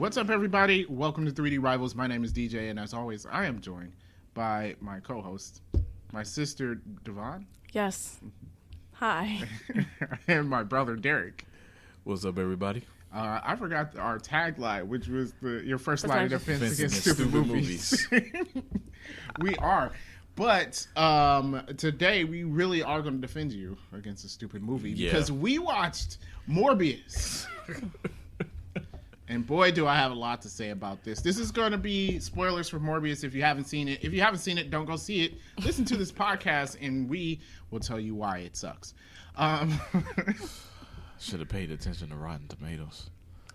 What's up, everybody? Welcome to 3D Rivals. My name is DJ, and as always, I am joined by my co-host, my sister, Devon. Yes. Hi. And my brother, Derek. What's up, everybody? I forgot our tagline, which was your first line of defense against stupid movies. We are. But today, we really are going to defend you against a stupid movie because we watched Morbius. And boy, do I have a lot to say about this. This is going to be spoilers for Morbius if you haven't seen it. If you haven't seen it, don't go see it. Listen to this podcast, and we will tell you why it sucks. Should have paid attention to Rotten Tomatoes.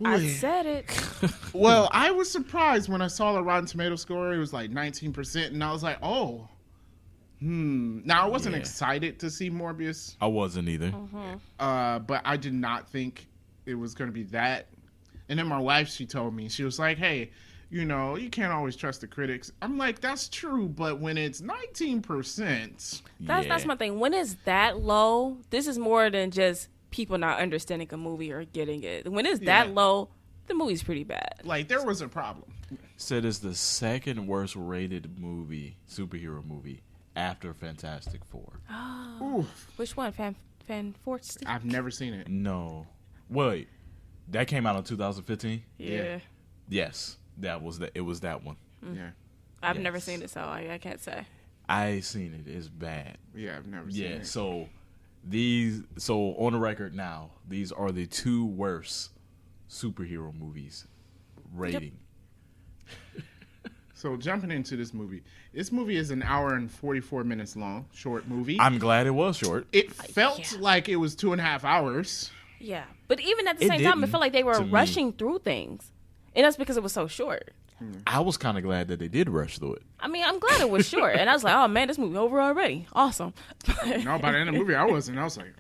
I said it. Well, I was surprised when I saw the Rotten Tomato score. It was like 19%, and I was like, oh. Now, I wasn't excited to see Morbius. I wasn't either. But I did not think it was going to be that. And then my wife, she told me, she was like, hey, you know, you can't always trust the critics. I'm like, that's true, but when it's 19%. That's my thing. When it's that low, this is more than just people not understanding a movie or getting it. When it's that low, the movie's pretty bad. Like, there was a problem. Said it's the second worst rated superhero movie after Fantastic Four. Oh. Which one? Fantastic? I've never seen it. No. Wait. That came out in 2015? Yeah. Yes. It was that one. Yeah. I've never seen it, so I can't say. I seen it. It's bad. Yeah, I've never seen it. So on the record now, these are the two worst superhero movies rating. Yep. So jumping into this movie is an hour and 44 minutes long, short movie. I'm glad it was short. It felt like it was 2.5 hours. Yeah, but even at the same time, it felt like they were rushing through things. And that's because it was so short. I was kind of glad that they did rush through it. I mean, I'm glad it was short. And I was like, oh, man, this movie over already. Awesome. No, by the end of the movie, I wasn't. I was like...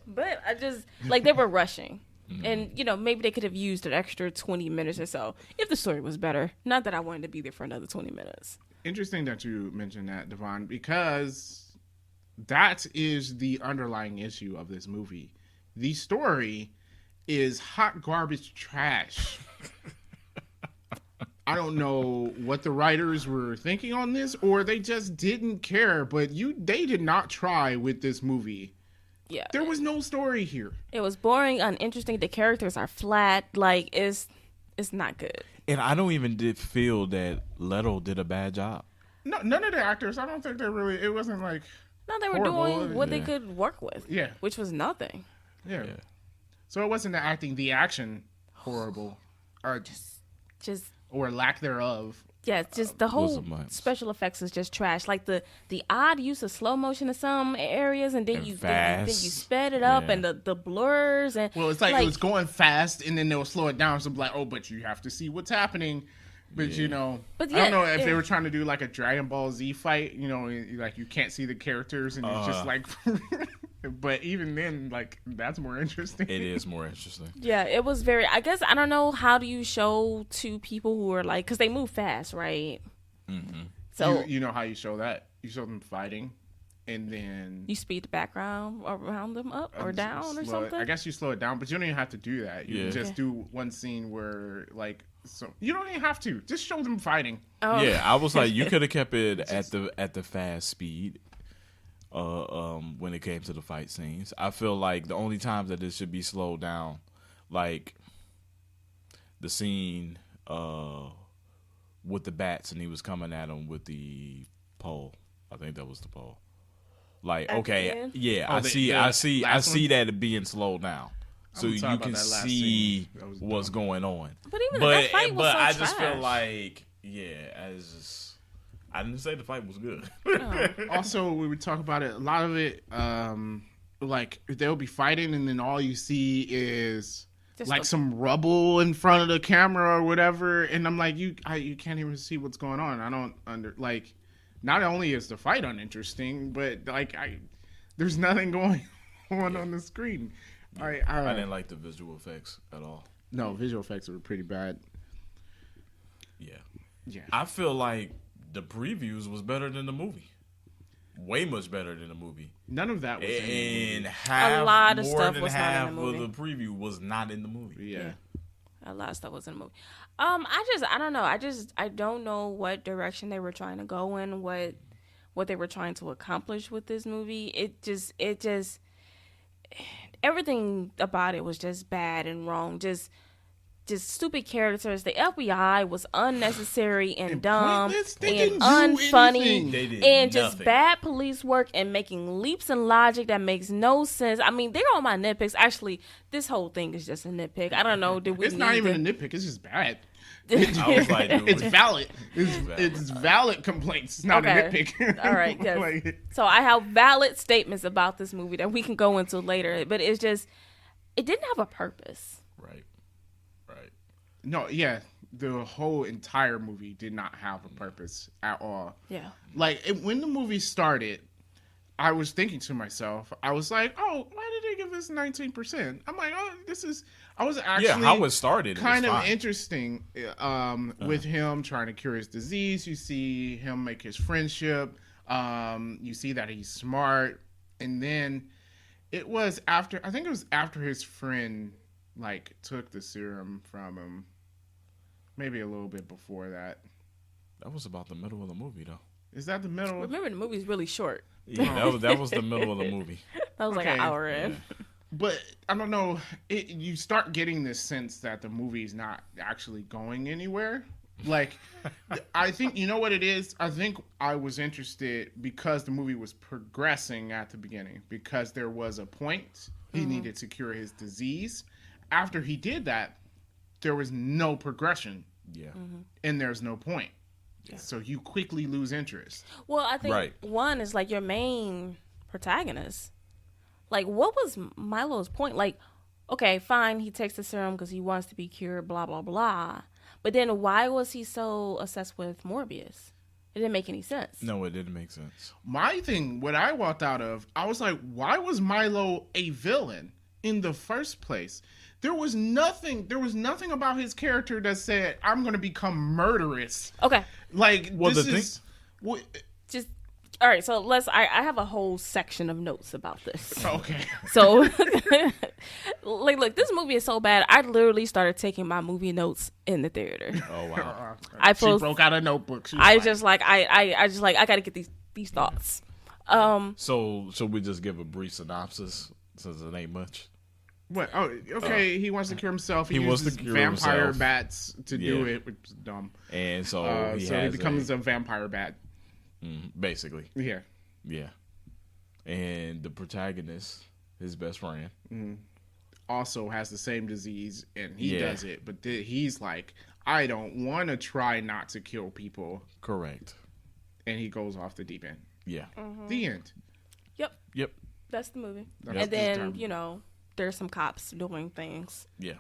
But I just... Like, they were rushing. And, you know, maybe they could have used an extra 20 minutes or so if the story was better. Not that I wanted to be there for another 20 minutes. Interesting that you mentioned that, Devon, because that is the underlying issue of this movie. The story is hot garbage trash. I don't know what the writers were thinking on this, or they just didn't care, but they did not try with this movie. Yeah. There was no story here. It was boring, uninteresting. The characters are flat. Like, it's not good. And I don't even feel that Leto did a bad job. No, none of the actors, I don't think it wasn't like... No, they were doing what they could work with. Yeah. Which was nothing. Yeah. So it wasn't the acting, the action horrible. Or just or lack thereof. Yeah, just the whole special effects is just trash. Like the odd use of slow motion in some areas, and then you sped it up, and the blurs and it's like it was going fast, and then they'll slow it down. So like, oh, but you have to see what's happening. But you know, I don't know if they were trying to do like a Dragon Ball Z fight. You know, like you can't see the characters, and it's just like. But even then, like, that's more interesting. It is more interesting. Yeah, it was very... I guess, I don't know, how do you show two people who are, like... Because they move fast, right? Mm-hmm. So you know how you show that? You show them fighting, and then... You speed the background around them up or down or something? I guess you slow it down, but you don't even have to do that. You just do one scene where, like... So you don't even have to. Just show them fighting. Oh. Yeah, I was like, you could have kept it at the fast speed. When it came to the fight scenes, I feel like the only times that it should be slowed down, like the scene with the bats and he was coming at him with the pole. I think that was the pole. Like, okay, yeah, I see that being slowed down, so you can see what's going on. But even that fight was so I trash. just feel like, I didn't say the fight was good. Also, we would talk about it. A lot of it, like they'll be fighting, and then all you see is just like some rubble in front of the camera or whatever. And I'm like, you can't even see what's going on. I don't like. Not only is the fight uninteresting, but like there's nothing going on the screen. I didn't like the visual effects at all. No, visual effects were pretty bad. Yeah. I feel like the previews was better than the movie. Way much better than the movie. None of that was in the movie. A lot of stuff was not in the movie. More than half of the preview was not in the movie. Yeah. A lot of stuff was in the movie. I don't know. I don't know what direction they were trying to go in, what they were trying to accomplish with this movie. It just everything about it was just bad and wrong. Just stupid characters. The FBI was unnecessary and dumb and unfunny and just bad police work and making leaps in logic that makes no sense. I mean, they're all my nitpicks. Actually, this whole thing is just a nitpick. I don't know. It's not even a nitpick. It's just bad. I was like, it's valid. It's valid complaints. It's not a nitpick. All right. Yes. So I have valid statements about this movie that we can go into later. But it's just, it didn't have a purpose. Right. No, yeah. The whole entire movie did not have a purpose at all. Yeah. Like, when the movie started, I was thinking to myself, I was like, oh, why did they give this 19%? I'm like, oh, I was actually how it started kind of interesting with him trying to cure his disease. You see him make his friendship. You see that he's smart. And then I think it was after his friend, like, took the serum from him. Maybe a little bit before that. That was about the middle of the movie, though. Is that the middle? Remember, the movie's really short. Yeah, that was the middle of the movie. That was like an hour in. Yeah. But I don't know. You start getting this sense that the movie's not actually going anywhere. Like, I think, you know what it is? I think I was interested because the movie was progressing at the beginning. Because there was a point he needed to cure his disease. After he did that, there was no progression. Yeah. And there's no point. Yeah. So you quickly lose interest. Well, I think one is like your main protagonist. Like, what was Milo's point? Like, okay, fine, he takes the serum because he wants to be cured, blah, blah, blah. But then why was he so obsessed with Morbius? It didn't make any sense. No, it didn't make sense. My thing, what I walked out of, I was like, why was Milo a villain in the first place? There was nothing about his character that said, I'm going to become murderous. Okay. Like, well, just, all right, so I have a whole section of notes about this. Okay. So, like, look, this movie is so bad, I literally started taking my movie notes in the theater. Oh, wow. She broke out a notebook. I got to get these thoughts. So we just give a brief synopsis since it ain't much? What? Oh, okay. He wants to cure himself. He uses vampire bats to do it, which is dumb. And so he becomes a vampire bat. Basically. Yeah. Yeah. And the protagonist, his best friend, also has the same disease, and he does it. But he's like, I don't want to try not to kill people. Correct. And he goes off the deep end. Yeah. The end. Yep. That's the movie. And then, there's some cops doing things. Yeah.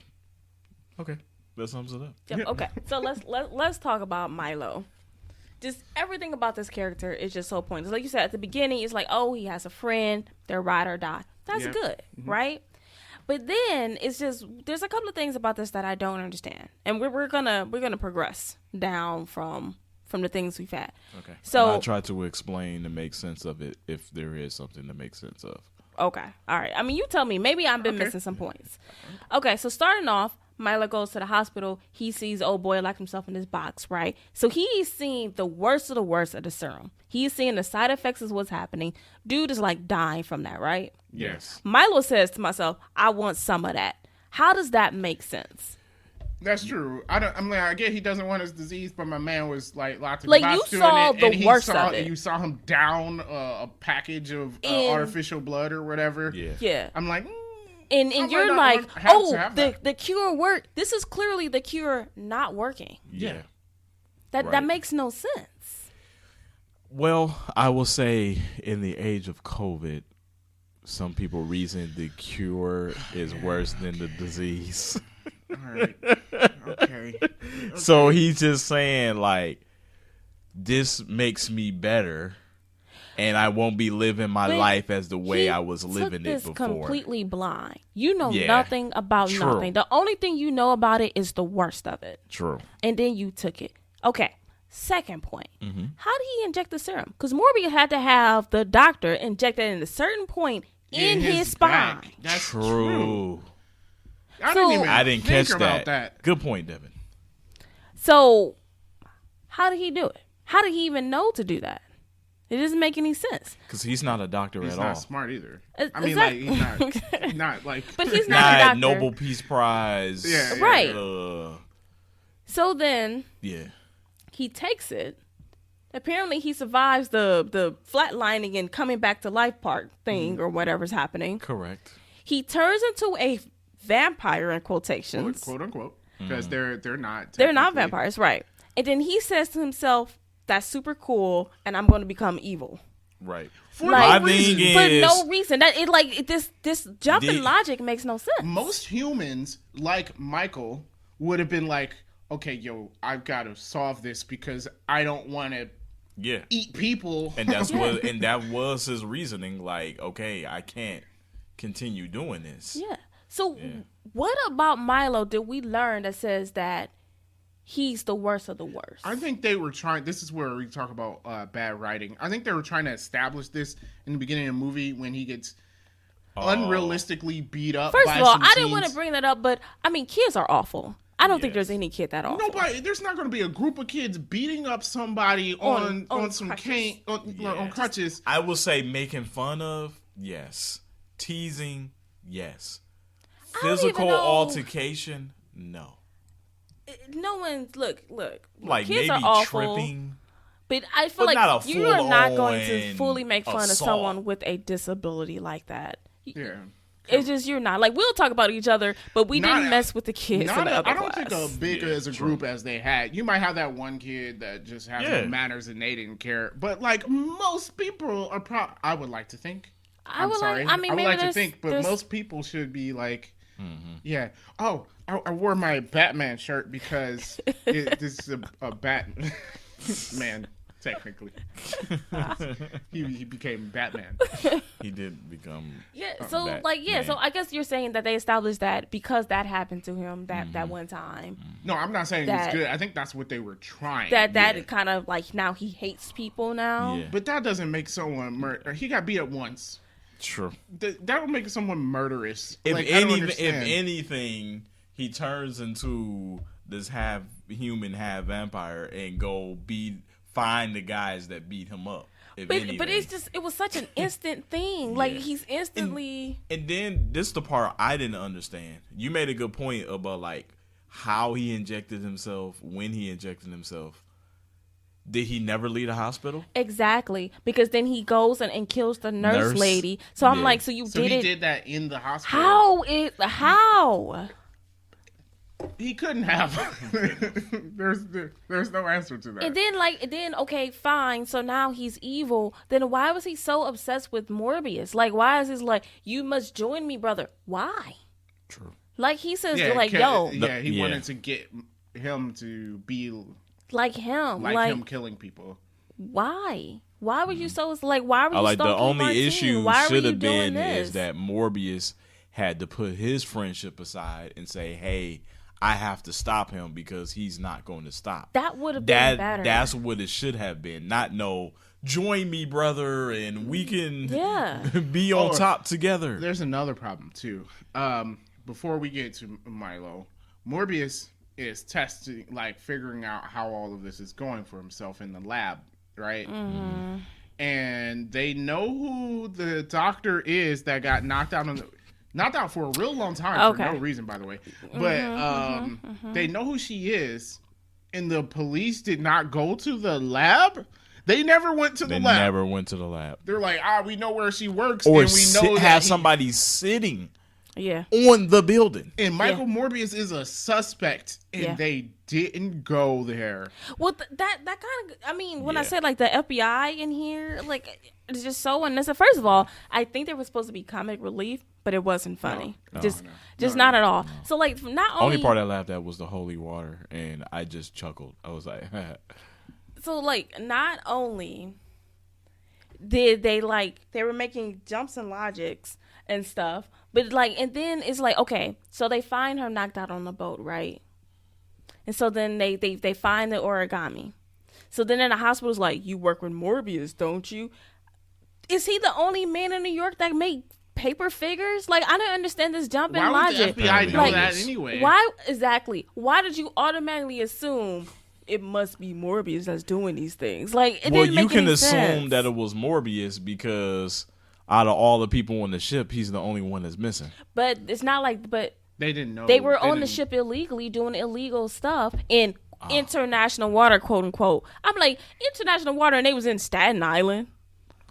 Okay. That sums it up. Yep. Okay. So let's talk about Milo. Just everything about this character is just so pointless. Like you said at the beginning, it's like, oh, he has a friend, they're ride or die. That's good, right? But then it's just there's a couple of things about this that I don't understand, and we're gonna progress down from the things we've had. Okay. So and I'll try to explain to make sense of it if there is something to make sense of. Okay. All right. I mean, you tell me. Maybe I've been missing some points. Okay. So starting off, Milo goes to the hospital. He sees old boy locked himself in his box, right? So he's seeing the worst of the serum. He's seeing the side effects of what's happening. Dude is like dying from that, right? Yes. Milo says to myself, I want some of that. How does that make sense? That's true. I get he doesn't want his disease, but my man was like locked in like the box you saw doing it, the worst of it. You saw him down a package of artificial blood or whatever. Yeah. I'm like, and you're like, the cure worked. This is clearly the cure not working. Yeah. That makes no sense. Well, I will say in the age of COVID, some people reason the cure is worse than the disease. All right. Okay. So he's just saying, like, this makes me better, and I won't be living my life as the way I was living it before. Completely blind. You know nothing about nothing. The only thing you know about it is the worst of it. True. And then you took it. Okay. Second point. How did he inject the serum? Because Morbius had to have the doctor inject it in a certain point in his spine. That's true. I didn't catch that. Good point, Devin. So, how did he do it? How did he even know to do that? It doesn't make any sense. Because he's not a doctor at all. He's not smart either. I mean, like, he's not like... But he's not a doctor. Nobel Peace Prize. Yeah. Right. So then... Yeah. He takes it. Apparently, he survives the flatlining and coming back to life part thing or whatever's happening. Correct. He turns into a vampire in quotations. Quote unquote. Because they're not... They're not vampires, right. And then he says to himself... That's super cool, and I'm going to become evil. Right. For no reason. That it like this jump in logic makes no sense. Most humans, like Michael, would have been like, "Okay, I've got to solve this because I don't want to eat people." And that was his reasoning. Like, okay, I can't continue doing this. Yeah. So, what about Milo did we learn that says that? He's the worst of the worst. I think they were trying... This is where we talk about bad writing. I think they were trying to establish this in the beginning of the movie when he gets unrealistically beat up. First of all, I didn't want to bring that up, but I mean, kids are awful. I don't think there's any kid that awful. There's not going to be a group of kids beating up somebody on some cane on crutches. I will say making fun of, yes. Teasing, yes. Physical altercation, no. No one's look. Like kids maybe are awful, tripping, but I feel like you are not going to fully make fun of someone with a disability like that. Yeah, it's just you're not. Like we'll talk about each other, but we didn't mess with the kids. In the other I don't class. think as big as a group as they had. You might have that one kid that just has no manners and they didn't care. But like most people are I would like to think. I would like to think, but most people should be like. Mm-hmm. Yeah. Oh, I wore my Batman shirt because this is a Batman, technically. he became Batman. He did become. Yeah. So So I guess you're saying that they established that because that happened to him that one time. No, I'm not saying it's good. I think that's what they were trying. That kind of like now he hates people now. Yeah. But that doesn't make someone murder. He got beat up once. True. That would make someone murderous. If anything, he turns into this half human, half vampire and go find the guys that beat him up. But it was such an instant thing. Like he's instantly. And then this is the part I didn't understand. You made a good point about like how he injected himself, when he injected himself. Did he never leave the hospital? Exactly. Because then he goes and kills the nurse lady. So I'm like, so he did that in the hospital. How? He couldn't have. There's no answer to that. And then okay, fine. So now he's evil. Then why was he so obsessed with Morbius? Like, why is he like, you must join me, brother? Why? True. Like he says, he wanted to get him to be like him killing people. Why? Why were you so like? Why were you? Like the only issue should have been is that Morbius had to put his friendship aside and say, "Hey, I have to stop him because he's not going to stop." That would have been better. That's what it should have been. Not join me, brother, and we can be on top together. There's another problem too. Before we get to Milo, Morbius is testing, like figuring out how all of this is going for himself in the lab, right? Mm-hmm. And they know who the doctor is that got knocked out for a real long time for no reason, by the way. But they know who she is, and the police did not go to the lab. They never went to the lab. They never went to the lab. They're like, we know where she works, or and we know have somebody sitting. Yeah. On the building. And Michael Morbius is a suspect, and they didn't go there. Well, that kind of, I mean, when I said like the FBI in here, like it's just so unnecessary. First of all, I think they were supposed to be comic relief, but it wasn't funny. Not at all. No. So like, not only part I laughed at was the holy water, and I just chuckled. I was like, so like, not only did they were making jumps and logics and stuff. But and then it's like, okay, so they find her knocked out on the boat, right? And so then they find the origami. So then in the hospital's like, you work with Morbius, don't you? Is he the only man in New York that make paper figures? Like, I don't understand this jump in Why logic. would the FBI know like, that anyway? Why exactly? Why did you automatically assume it must be Morbius that's doing these things? Like, it didn't make you can any assume sense. that it was Morbius because out of all the people on the ship, he's the only one that's missing. But it's not like, but they didn't know. They were on the ship illegally doing illegal stuff in international water, quote unquote. I'm like, international water, and they was in Staten Island.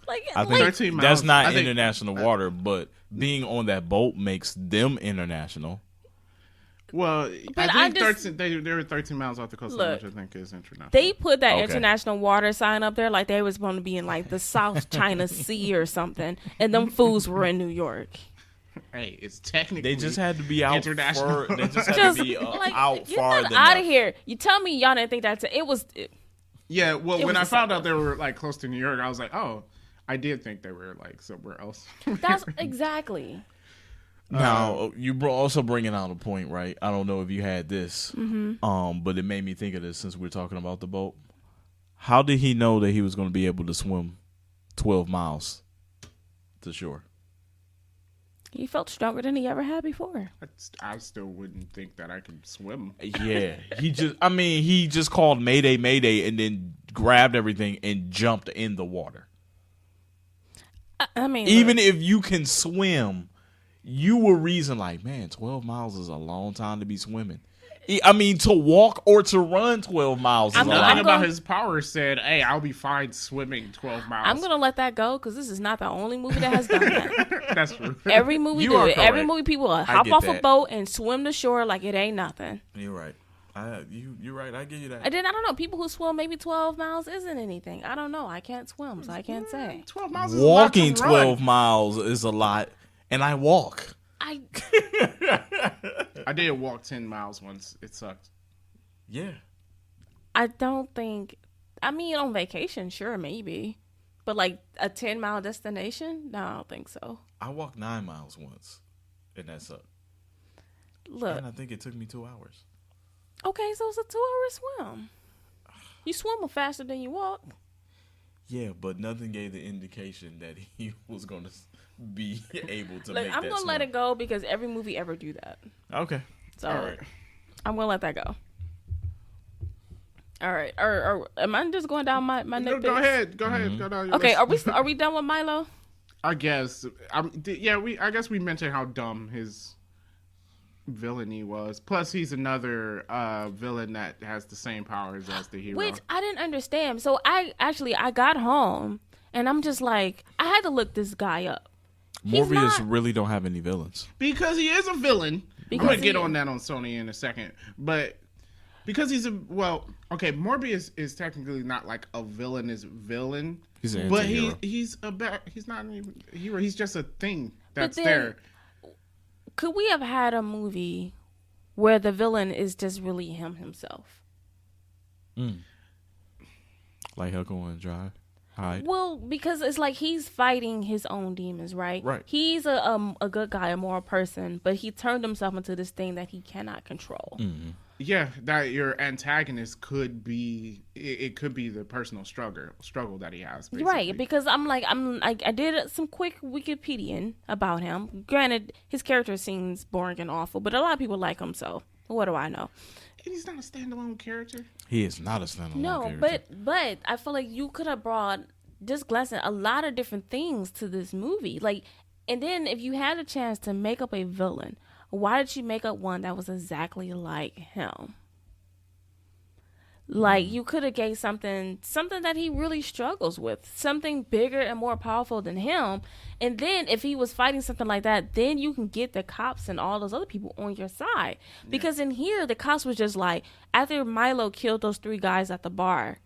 Like, I think 13 miles. That's not international water, but being on that boat makes them international. Well, but I think they were 13 miles off the coast, which I think is international. They put that international water sign up there like they was going to be in like the South China Sea or something, and them fools were in New York. Hey, it's technically they just had to be out international. They just had to be out far. Out of here! You tell me y'all didn't think that it was. Yeah, well, when I found out they were like close to New York, I was like, oh, I did think they were like somewhere else. That's exactly. Now, you also bringing out a point, right? I don't know if you had this, but it made me think of this since we're talking about the boat. How did he know that he was going to be able to swim 12 miles to shore? He felt stronger than he ever had before. I still wouldn't think that I could swim. Yeah, he just called Mayday, Mayday, and then grabbed everything and jumped in the water. I mean, even if you can swim, you will reason like, man, 12 miles is a long time to be swimming. I mean, to walk or to run 12 miles is a lot. Nothing about his power said, hey, I'll be fine swimming 12 miles. I'm going to let that go because this is not the only movie that has done that. That's true. Every movie do it. Every movie people will hop off a boat and swim to shore like it ain't nothing. You're right. You're right. I give you that. And then, I don't know, people who swim maybe 12 miles isn't anything. I don't know. I can't swim, so I can't say. 12 miles is Walking a lot to 12 miles is a lot, and I walk. I did walk 10 miles once. It sucked. Yeah. I don't think... I mean, on vacation, sure, maybe. But, like, a 10-mile destination? No, I don't think so. I walked 9 miles once, and that sucked. Look. And I think it took me 2 hours. Okay, so it's a 2-hour swim. You swim faster than you walk. Yeah, but nothing gave the indication that he was going to be able to make that I'm going to let it go because every movie ever do that. Okay. So, all right. I'm going to let that go. All right. Or am I just going down my nitpicks? Go ahead. Go ahead. Go down your okay, list. are we done with Milo? I guess. I guess we mentioned how dumb his villainy was. Plus, he's another villain that has the same powers as the hero. Which I didn't understand. So I got home and I'm just like, I had to look this guy up. Morbius really don't have any villains. Because he is a villain. I'm going to get on that on Sony in a second. But because he's Morbius is technically not like a villainous villain. He's an anti-hero. But he's not even a hero. He's just a thing that's there. Could we have had a movie where the villain is just really himself? Like Huckle and Dry? Hyde? Well, because it's like he's fighting his own demons, right? Right. He's a good guy, a moral person, but he turned himself into this thing that he cannot control. Mm-hmm. Yeah, that your antagonist could be the personal struggle that he has. Basically. Right, because I did some quick Wikipedian about him. Granted, his character seems boring and awful, but a lot of people like him, so what do I know? And he's not a standalone character. He is not a standalone character. But I feel like you could have brought just glancing a lot of different things to this movie. Like, and then if you had a chance to make up a villain, why did you make up one that was exactly like him? Like, you could have gave something that he really struggles with, something bigger and more powerful than him. And then if he was fighting something like that, then you can get the cops and all those other people on your side. Yeah. Because in here, the cops was just like, after Milo killed those 3 guys at the bar,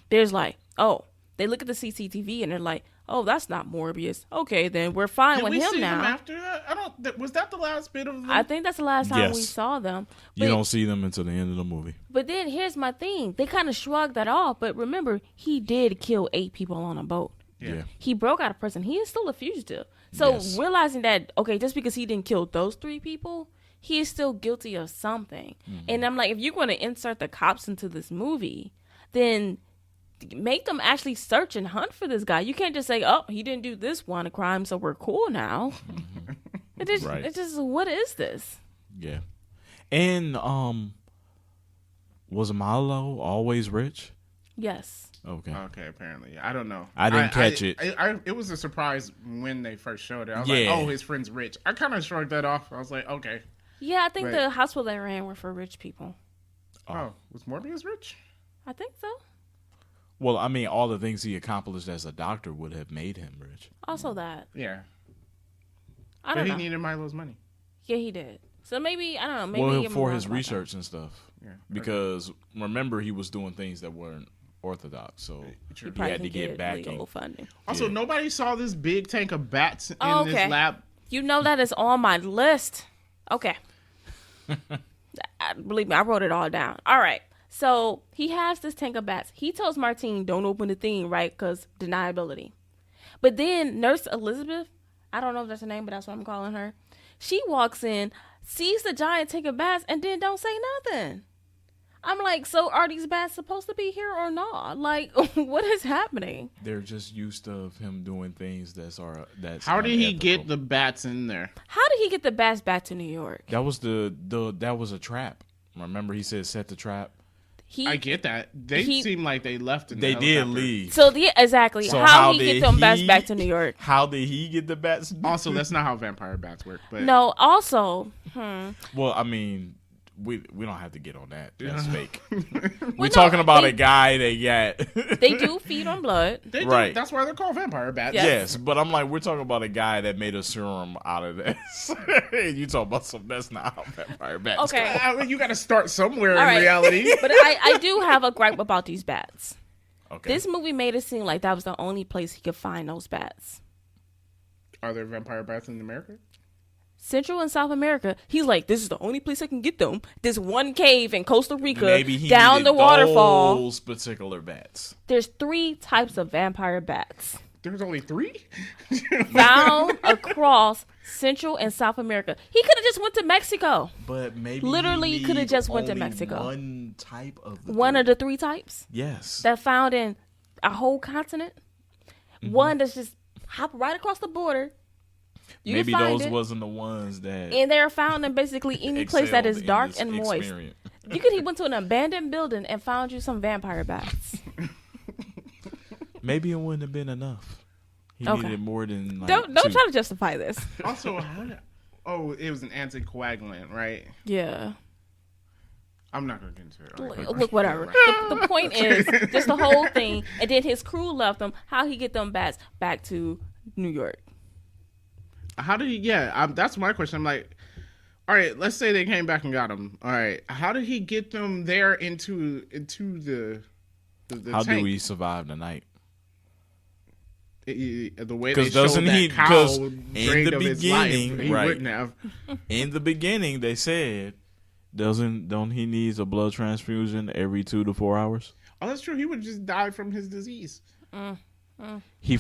there's like, oh, they look at the CCTV and they're like, oh, that's not Morbius. Okay, then we're fine with him now. Did we see them after that? Was that the last bit of them? I think that's the last time we saw them. But you don't see them until the end of the movie. But then here's my thing. They kind of shrugged that off. But remember, he did kill 8 people on a boat. Yeah. He broke out of prison. He is still a fugitive. So realizing that, okay, just because he didn't kill those 3 people, he is still guilty of something. Mm-hmm. And I'm like, if you're going to insert the cops into this movie, then make them actually search and hunt for this guy. You can't just say, "Oh, he didn't do this one crime, so we're cool now." It's just, what is this? Yeah, and was Milo always rich? Yes. Okay. Apparently, I don't know. I didn't catch it. It was a surprise when they first showed it. I was like, "Oh, his friend's rich." I kind of shrugged that off. I was like, "Okay." Yeah, I think the hospital they ran were for rich people. Oh, was Morbius rich? I think so. Well, I mean, all the things he accomplished as a doctor would have made him rich. Also that. Yeah. I don't know. He needed Milo's money. Yeah, he did. So maybe, I don't know. Maybe for his research and stuff. Yeah. Because remember, he was doing things that weren't orthodox, so he had to get backing. Funding. Also, nobody saw this big tank of bats in this lab. You know that is on my list. Okay. Believe me, I wrote it all down. All right. So he has this tank of bats. He tells Martine, don't open the thing, right? Because deniability. But then Nurse Elizabeth, I don't know if that's her name, but that's what I'm calling her. She walks in, sees the giant tank of bats, and then don't say nothing. I'm like, so are these bats supposed to be here or not? Like, what is happening? They're just used to him doing things that's How did he get the bats in there? How did he get the bats back to New York? That was that was a trap. Remember, he said set the trap. I get that. They seem like they left. They did leave. So exactly. So how he get them bats back to New York? How did he get the bats? Also, that's not how vampire bats work. But no. Also, well, I mean, we don't have to get on that. That's fake. Well, We're talking about a guy that got. They do feed on blood. They do. Right. That's why they're called vampire bats. Yes, but I'm like, we're talking about a guy that made a serum out of this. You talking about something that's not how vampire bats. Okay. I mean, you got to start somewhere in reality. But I do have a gripe about these bats. Okay. This movie made it seem like that was the only place he could find those bats. Are there vampire bats in America? Central and South America. He's like, this is the only place I can get them. This one cave in Costa Rica, maybe he down the waterfall. Those particular bats. There's 3 types of vampire bats. There's only 3? Found across Central and South America. He could have just went to Mexico. But maybe literally could have just went to Mexico. One type of one of the 3 types. Yes. That found in a whole continent. Mm-hmm. One that's just hop right across the border. Maybe those wasn't the ones that. And they're found in basically any place that is dark and moist. He went to an abandoned building and found you some vampire bats. Maybe it wouldn't have been enough. He needed more than. Like, don't try to justify this. Also, it was an anticoagulant, right? Yeah. I'm not gonna get into it. Look, whatever. The point is just the whole thing, and then his crew left him. How he get them bats back to New York? How did he? Yeah, that's my question. I'm like, all right, let's say they came back and got him. All right, how did he get them there into the how tank? do we survive the night? The way they showed that cow drained of his life, he wouldn't have. In the beginning, they said, don't he needs a blood transfusion every 2 to 4 hours? Oh, that's true. He would just die from his disease. He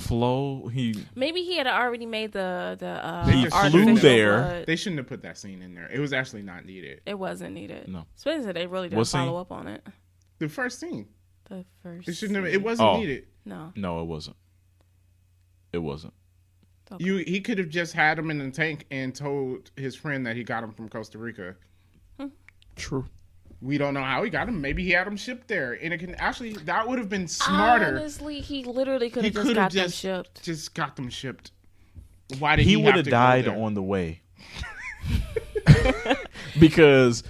maybe he had already made the he flew there. Blood. They shouldn't have put that scene in there. It was actually not needed. It wasn't needed. No, especially they really didn't follow up on it. The first scene. The first. It shouldn't have. It wasn't needed. No, it wasn't. It wasn't. Okay. He could have just had him in the tank and told his friend that he got him from Costa Rica. True. We don't know how he got him. Maybe he had him shipped there, and it can actually that would have been smarter. Honestly, he literally could have just got them shipped. Just got them shipped. Why did he would have died on the way? Because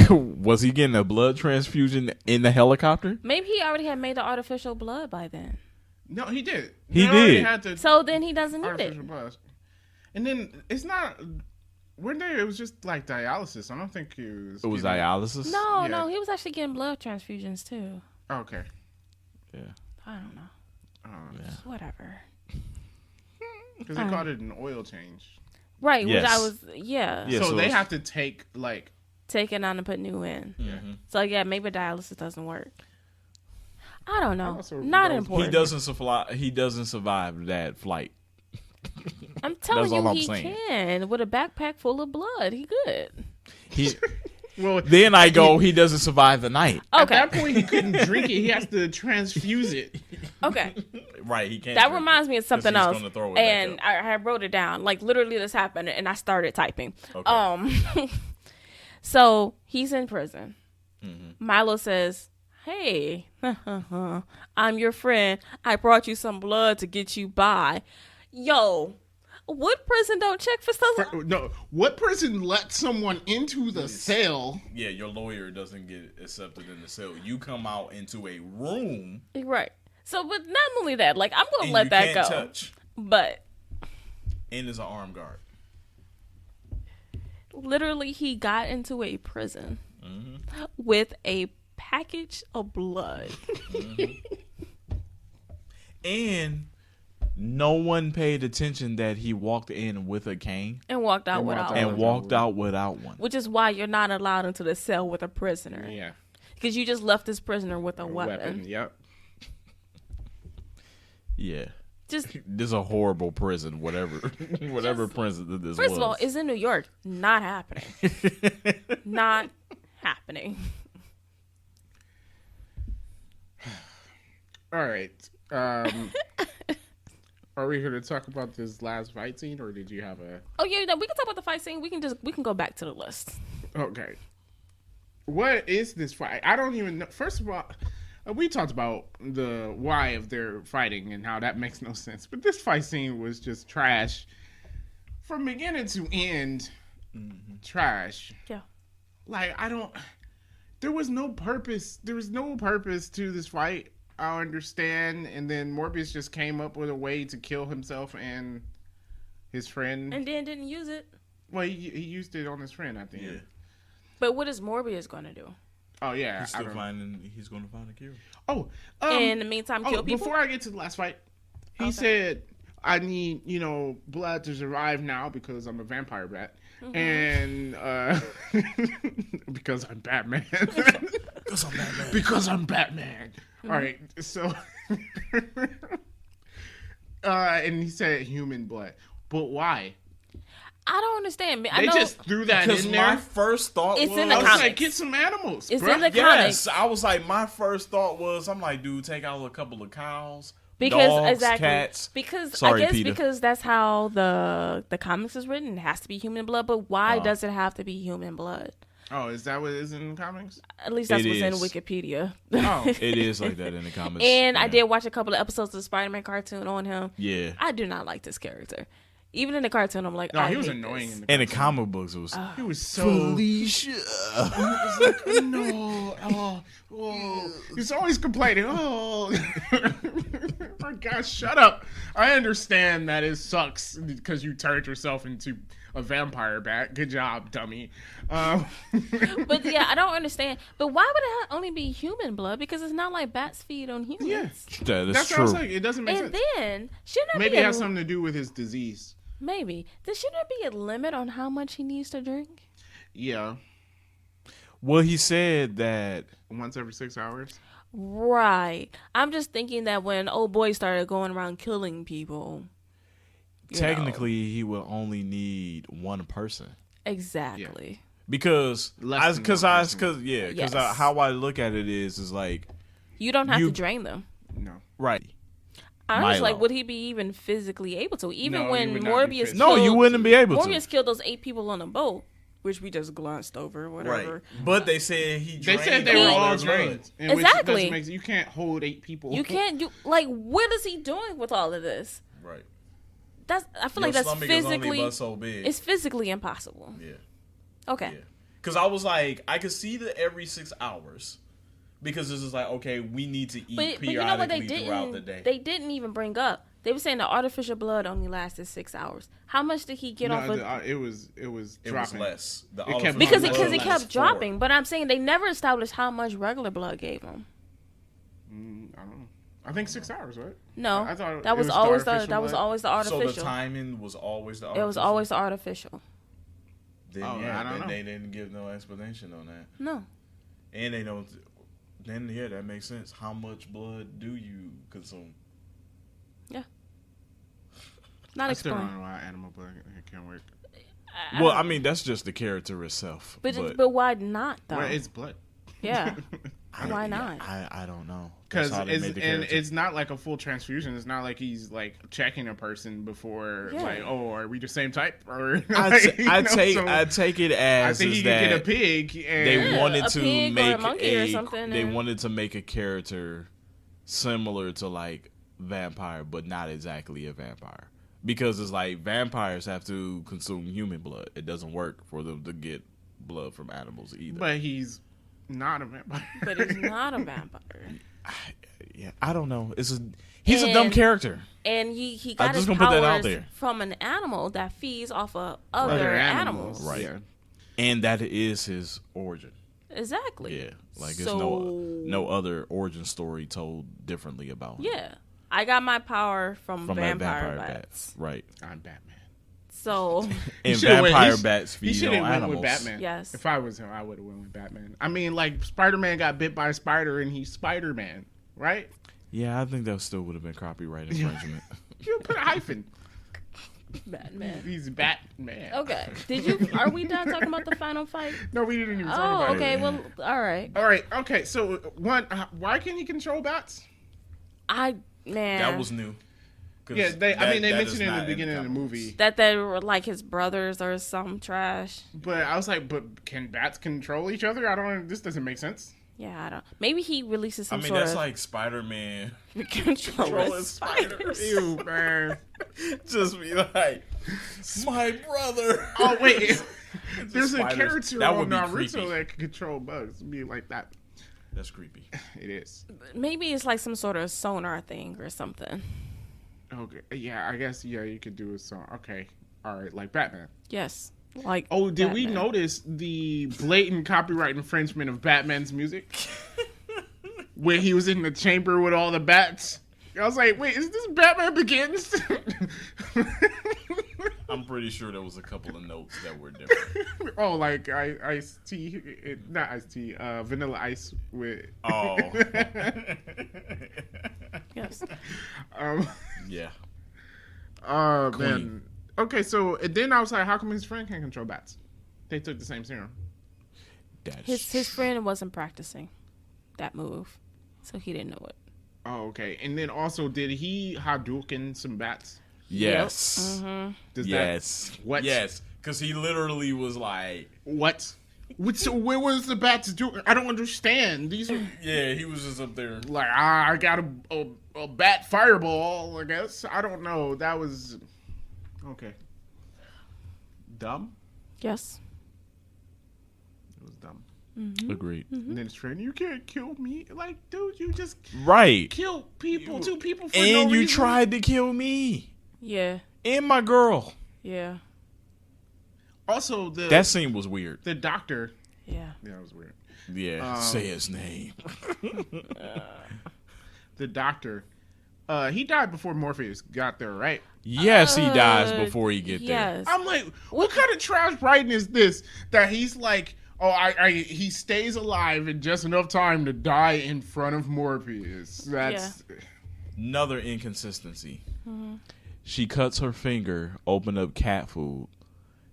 was he getting a blood transfusion in the helicopter? Maybe he already had made the artificial blood by then. No, he did. He did. So then he doesn't need it. Blood. And then it's not. It was just like dialysis. I don't think it was dialysis? No, he was actually getting blood transfusions too. Okay. Yeah. I don't know. Yeah. Whatever. Because they called it an oil change. Right, yes. which I was, yeah. So they have to take it on and put new in. Mm-hmm. So maybe dialysis doesn't work. I don't know. Not important. He doesn't survive that flight. I'm telling you, he can with a backpack full of blood. He good. Well, then I go, he doesn't survive the night. Okay. At that point, he couldn't drink it. He has to transfuse it. Okay. Right, he can't. That reminds me of something else. And I I wrote it down. Like, literally this happened, and I started typing. Okay. So, he's in prison. Mm-hmm. Milo says, hey, I'm your friend. I brought you some blood to get you by. Yo, what prison don't check for stuff? No, what person let someone into the cell? Yeah, your lawyer doesn't get accepted in the cell. You come out into a room. Right. So, but not only that, like, I'm going to let that go. Touch. But. And there's an armed guard. Literally, he got into a prison with a package of blood. And no one paid attention that he walked in with a cane and walked out without one. Which is why you're not allowed into the cell with a prisoner. Yeah. Because you just left this prisoner with a weapon. Yep. Yeah. Just this is a horrible prison, whatever prison that this was. First of all, it's in New York. Not happening. Not happening. All right. Are we here to talk about this last fight scene, or did you have a? Oh yeah, no, we can talk about the fight scene. We can go back to the list. Okay. What is this fight? I don't even know. First of all, we talked about the why of their fighting and how that makes no sense. But this fight scene was just trash from beginning to end. Mm-hmm. Trash. Yeah. Like there was no purpose. There was no purpose to this fight. I understand. And then Morbius just came up with a way to kill himself and his friend. And then didn't use it. Well, he used it on his friend, I think. Yeah. But what is Morbius going to do? Oh, yeah. He's going to find a cure. Oh. In the meantime, kill people? Before I get to the last fight, he said, I need, blood to survive now because I'm a vampire bat. Mm-hmm. And because I'm Batman. Because I'm Batman. Mm-hmm. All right, so and he said human blood, but why? I don't understand. They just threw that in there. My first thought was in the comics. Like, get some animals. It's bro. in the comics. I was like, my first thought was, I'm like, dude, take out a couple of cows, because dogs, exactly cats. Because Sorry, I guess Peter. because that's how the comics is written. It has to be human blood, but why does it have to be human blood? Oh, is that what is in the comics? At least that's what's in Wikipedia. Oh, it is like that in the comics. And I did watch a couple of episodes of the Spider-Man cartoon on him. Yeah, I do not like this character. Even in the cartoon, I'm like, no, he was annoying. In the comic books, it was he was so Felicia. He was like, no, he's always complaining. Oh, my gosh, shut up! I understand that it sucks because you turned yourself into a vampire bat. Good job, dummy. But yeah, I don't understand. But why would it only be human blood? Because it's not like bats feed on humans. Yes, that's true. What I was like. It doesn't make sense. And then shouldn't it maybe it has something to do with his disease. Maybe. Then shouldn't there be a limit on how much he needs to drink? Yeah. Well, he said that once every 6 hours. Right. I'm just thinking that when old boy started going around killing people, technically he will only need one person. Exactly. Yeah. Because how I look at it is like you don't have to drain them. No. Right. I was like, would he be even physically able to? Even when Morbius killed, no, you wouldn't be able to. Morbius killed those 8 people on a boat, which we just glanced over, whatever. Right. But they said they were all drained. Exactly. You can't hold 8 people. You can't do what is he doing with all of this? Right. I feel like that's physically. It's physically impossible. Yeah. Okay. Because I was like, I could see the every 6 hours. Because this is like, okay, we need to eat periodically throughout the day. They didn't even bring up. They were saying the artificial blood only lasted 6 hours. How much did he get off of? It was dropping. It was less. Because it kept dropping. But I'm saying they never established how much regular blood gave him. I don't know. I think 6 hours, right? No, I thought that was always the artificial. So the timing was always the artificial. It was always the artificial. Then I don't know. They didn't give no explanation on that. No. And they don't. Then that makes sense. How much blood do you consume? Yeah. Not explained. I still don't know why animal blood can't work. Well, I mean, that's just the character itself. But why not, though? Well, it's blood. Yeah. Why not? I don't know. Because it's not like a full transfusion. It's not like he's like checking a person before, like, oh, are we the same type? Or I take it as I think you can get a pig. And they wanted to make they wanted to make a character similar to like vampire, but not exactly a vampire. Because it's like vampires have to consume human blood. It doesn't work for them to get blood from animals either. But he's not a vampire. But he's not a vampire. I don't know. He's a dumb character. And he got his powers from an animal that feeds off of other animals. Right. Yeah. And that is his origin. Exactly. Yeah. Like there's no other origin story told differently about him. Yeah. I got my power from vampire bats. Right. I'm Batman. So and vampire bats feed on animals. He should have went with Batman. Yes. If I was him, I would have went with Batman. I mean, like Spider-Man got bit by a spider and he's Spider-Man, right? Yeah, I think that still would have been copyright infringement. You put a hyphen. Batman. He's Batman. Okay. Are we done talking about the final fight? No, we didn't even talk about it. Oh, okay. Well, all right. All right. Okay. So, why can he control bats? That was new. Yeah, they mentioned it in the beginning of the movie that they were like his brothers or some trash. But I was like, but can bats control each other? This doesn't make sense. Yeah, I don't. Maybe he releases some. That's like Spider-Man controlling spiders. Ew, man. Just be like, my brother. Oh wait, there's a character on Naruto creepy. that can control bugs. Be like that. That's creepy. It is. Maybe it's like some sort of sonar thing or something. Okay. Yeah, I guess. Yeah, you could do a song. Okay. All right. Like Batman. Yes. Like. Oh, did we notice the blatant copyright infringement of Batman's music? Where he was in the chamber with all the bats. I was like, wait, is this Batman Begins? I'm pretty sure there was a couple of notes that were different. Oh, like iced tea, not iced tea, vanilla ice with. Oh. Yes. Yeah. Man. Okay, so and then I was like, how come his friend can't control bats? They took the same serum. His friend wasn't practicing that move, so he didn't know it. Oh, okay. And then also, did he Hadouken some bats? Yes. Yep. Mm-hmm. What? Yes. Because he literally was like, what? So where was the bats doing? I don't understand. These are. Yeah, he was just up there. Like, I got a bat fireball, I guess. I don't know. That was. Okay. Dumb? Yes. It was dumb. Mm-hmm. Agreed. Mm-hmm. And then his friend, you can't kill me. Like, dude, you just kill people, two people for no reason. And you tried to kill me. Yeah. And my girl. Yeah. Also, that scene was weird. The doctor. Yeah. Yeah, it was weird. Yeah, say his name. The doctor. He died before Morpheus got there, right? Yes, he dies before he gets there. I'm like, what kind of trash writing is this? That he's like, he stays alive in just enough time to die in front of Morpheus. That's another inconsistency. Mm-hmm. She cuts her finger, open up cat food.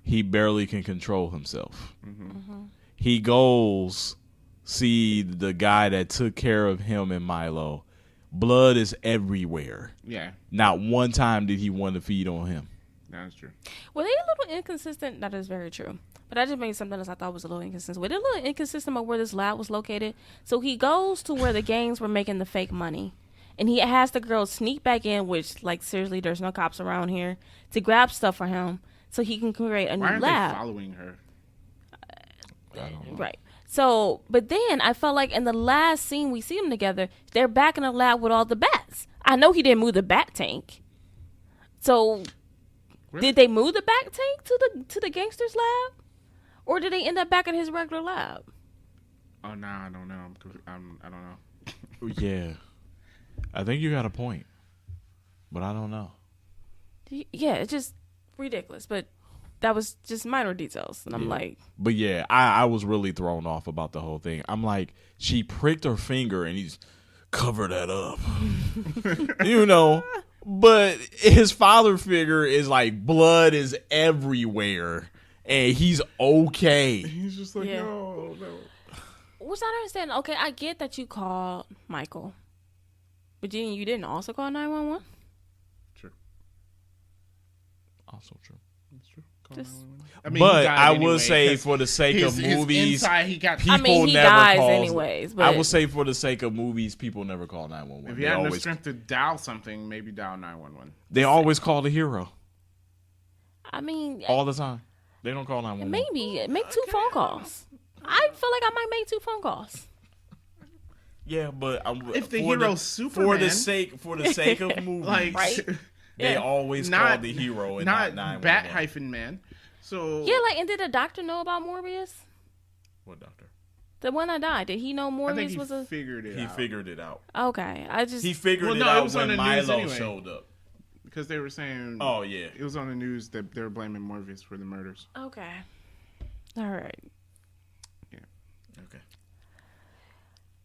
He barely can control himself. Mm-hmm. Mm-hmm. He goes see the guy that took care of him and Milo. Blood is everywhere. Yeah. Not one time did he want to feed on him. That's true. Were they a little inconsistent? That is very true. But I just made something else I thought was a little inconsistent. Were they a little inconsistent about where this lab was located? So he goes to where the gangs were making the fake money. And he has the girl sneak back in, which, like, seriously, there's no cops around here, to grab stuff for him so he can create a new lab. Why aren't they following her? I don't know. Right. So, but then I felt like in the last scene we see them together, they're back in the lab with all the bats. I know he didn't move the bat tank. So, did they move the bat tank to the gangster's lab? Or did they end up back in his regular lab? Oh, no, I don't know. I don't know. Yeah. I think you got a point. But I don't know. Yeah, it's just ridiculous. But that was just minor details. And I'm like... But yeah, I was really thrown off about the whole thing. I'm like, she pricked her finger and he's cover that up. You know? But his father figure is like, blood is everywhere. and he's okay. He's just like, no. Which I don't understand. Okay, I get that you called Michael, but you didn't also call 911. True. Also true. That's true. But I will say, for the sake of movies, he dies anyways. But I will say, for the sake of movies, people never call 911. If you have the strength to dial something, maybe dial 911. They always call the hero. I mean, all the time. They don't call 911. Maybe make 2 phone calls. I feel like I might make 2 phone calls. Yeah, but if the hero's Superman, for the sake of movies, like, right? They always call the hero and not 911. Bat-man. So yeah, like, and did the doctor know about Morbius? What doctor? The one that died. Did he know Morbius was a? Figured it. He figured it out. Okay, he figured it out when Milo showed up. Because they were saying, oh yeah, it was on the news that they were blaming Morbius for the murders. Okay, all right. Yeah.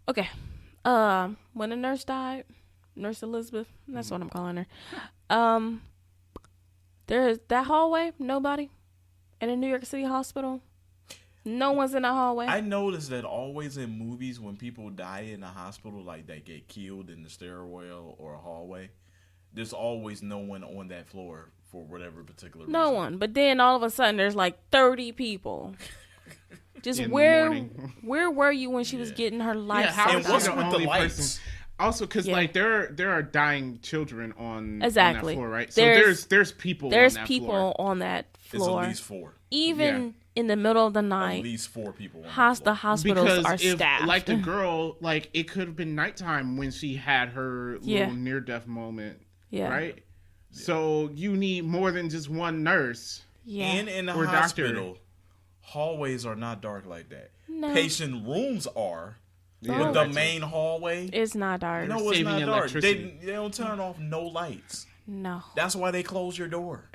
Okay. When the nurse died, Nurse Elizabeth, that's what I'm calling her. There's that hallway, nobody in a New York City hospital. No one's in the hallway. I noticed that always in movies when people die in a hospital, like they get killed in the stairwell or a hallway, there's always no one on that floor for whatever particular reason. No one. But then all of a sudden there's like 30 people. Just where were you when she was getting her life? Yeah, and what's with the lights? Also, because like there are dying children on that floor, right? So there's people. There's on that people floor. on that floor. It's at least 4. Even in the middle of the night, at least 4 people. The hospitals are staffed. Like the girl, like it could have been nighttime when she had her little near-death moment. Yeah. Right. Yeah. So you need more than just one nurse. Yeah. And in the hospital, hallways are not dark like that. No. Patient rooms are. Yeah, but the main hallway, it's not dark. No, it's not dark. They don't turn off no lights. No. That's why they close your door.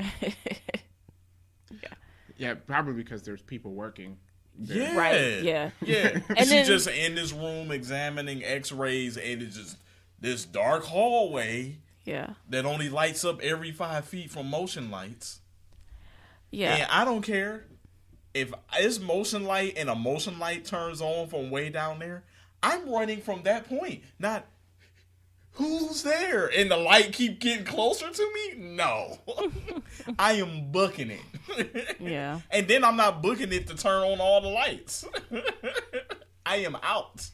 Yeah, probably because there's people working there. Yeah. Right. Yeah. Yeah. And she's just in this room examining x-rays, and it's just this dark hallway. Yeah. That only lights up every 5 feet from motion lights. Yeah. And I don't care if it's motion light and a motion light turns on from way down there. I'm running from that point. Not who's there and the light keep getting closer to me. No. I am booking it. Yeah. And then I'm not booking it to turn on all the lights. I am out.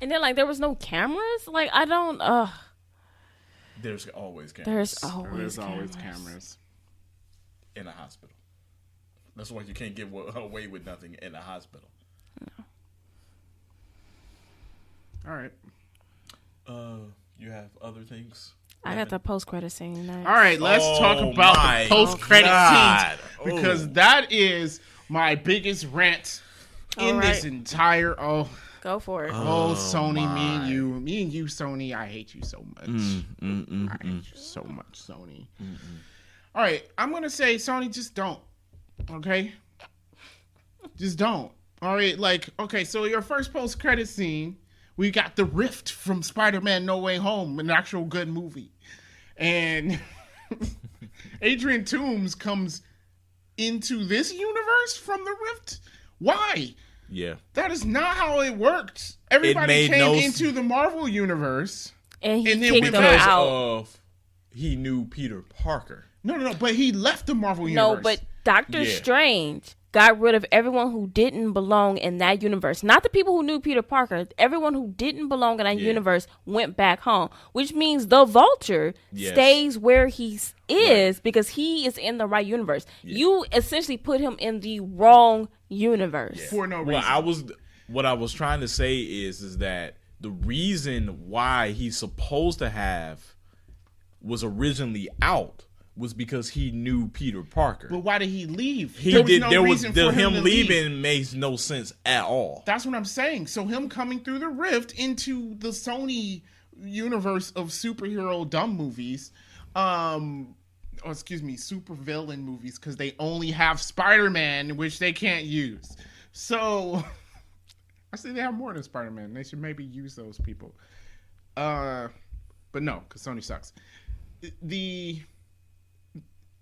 And then, like, there was no cameras? Like, I don't, There's always cameras. There's always cameras. In a hospital. That's why you can't get away with nothing in a hospital. No. All right. You have other things? I got the post-credit scene next. All right, let's talk about the post-credit scene. Because that is my biggest rant in this entire... Go for it. Sony, me and you, Sony. I hate you so much. I hate you so much, Sony. All right, I'm gonna say, Sony, just don't. Okay, just don't. All right, like, okay, so your first post-credit scene, we got the Rift from Spider-Man: No Way Home, an actual good movie, and Adrian Toomes comes into this universe from the Rift. Why? Yeah. That is not how it worked. Everybody came into the Marvel universe. And then kicked them out. He knew Peter Parker. No, but he left the Marvel universe. No, but Doctor Strange got rid of everyone who didn't belong in that universe. Not the people who knew Peter Parker. Everyone who didn't belong in that universe went back home. Which means the Vulture stays where he is because he is in the right universe. Yeah. You essentially put him in the wrong universe. Yeah. For no reason. What I was trying to say is that the reason why he's supposed to have was originally out was because he knew Peter Parker. But why did he leave? Him leaving makes no sense at all. That's what I'm saying. So him coming through the rift into the Sony universe of superhero dumb movies, super villain movies, because they only have Spider-Man, which they can't use. So I say they have more than Spider-Man. They should maybe use those people. But no, because Sony sucks.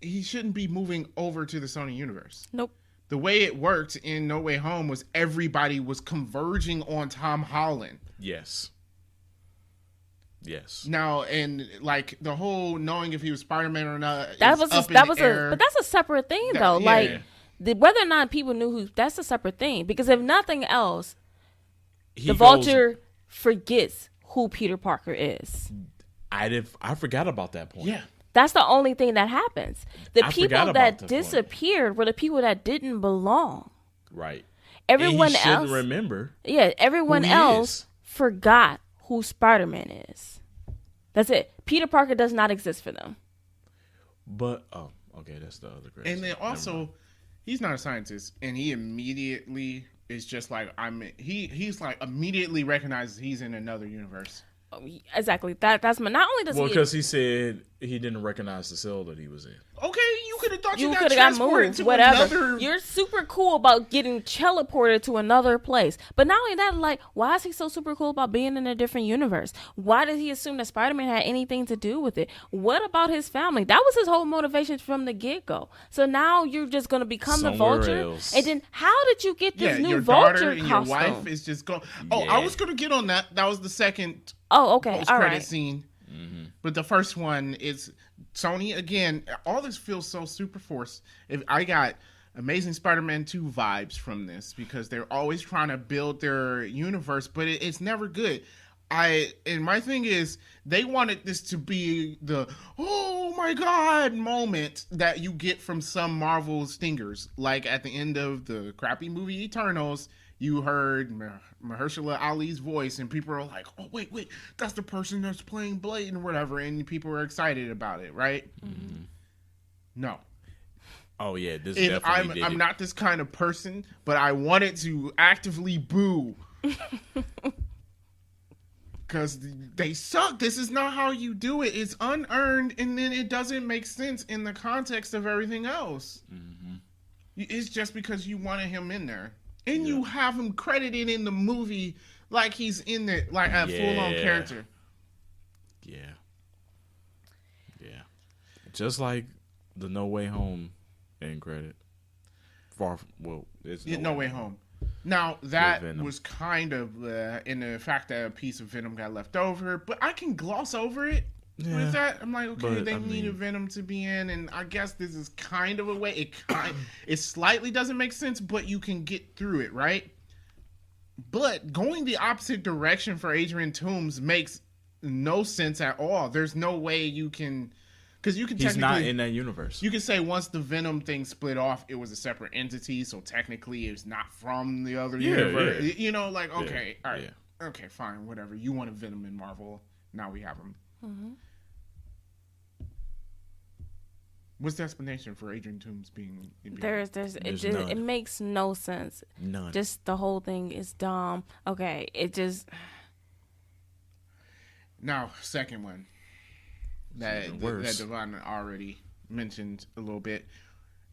He shouldn't be moving over to the Sony universe. Nope. The way it worked in No Way Home was everybody was converging on Tom Holland. Yes. Now, and like the whole knowing if he was Spider-Man or not, but that's a separate thing though. Yeah. Whether or not people knew that's a separate thing. Because if nothing else, the Vulture forgets who Peter Parker is. I forgot about that point. Yeah. That's the only thing that happens. The people that disappeared were the people that didn't belong. Right. Everyone else shouldn't remember. Yeah, everyone else forgot who Spider-Man is. That's it. Peter Parker does not exist for them. But okay, that's the other crazy. And then also, he's not a scientist, and he immediately is just like he's like immediately recognizes he's in another universe. Exactly. That's not only does because he said he didn't recognize the cell that he was in. Okay, you could have thought you could have got moved. Whatever. You're super cool about getting teleported to another place, but not only that, like, why is he so super cool about being in a different universe? Why did he assume that Spider-Man had anything to do with it? What about his family? That was his whole motivation from the get-go. So now you're just going to become the Vulture, and then how did you get this new your Vulture daughter costume? And your wife is just going. Oh, I was going to get on that. That was the second. Oh, okay. Post-credit scene. Mm-hmm. But the first one is Sony again. All this feels so super forced. If I got Amazing Spider-Man 2 vibes from this because they're always trying to build their universe, but it's never good. And my thing is they wanted this to be the oh my god moment that you get from some Marvel stingers, like at the end of the crappy movie Eternals. You heard Mahershala Ali's voice, and people are like, "Oh, wait, that's the person that's playing Blade and whatever," and people are excited about it, right? Mm-hmm. No. Oh yeah, this if definitely I'm not this kind of person, but I wanted to actively boo because they suck. This is not how you do it. It's unearned, and then it doesn't make sense in the context of everything else. Mm-hmm. It's just because you wanted him in there. And you have him credited in the movie like he's in there, like a full-on character. Yeah. Just like the No Way Home end credit. It's No Way Home. Now, that was kind of in the fact that a piece of Venom got left over, but I can gloss over it. With that, I'm like, okay, they needed Venom to be in, and I guess this is kind of a way. It slightly doesn't make sense, but you can get through it, right? But going the opposite direction for Adrian Toomes makes no sense at all. There's no way you can, because you can. He's not in that universe. You can say once the Venom thing split off, it was a separate entity, so technically it's not from the other universe. Yeah. You know, like okay, all right, okay, fine, whatever. You wanted Venom in Marvel, now we have him. Mm-hmm. What's the explanation for Adrian Toomes being? It makes no sense. None. Just the whole thing is dumb. Okay, it just. Now, second one that Devon already mentioned a little bit.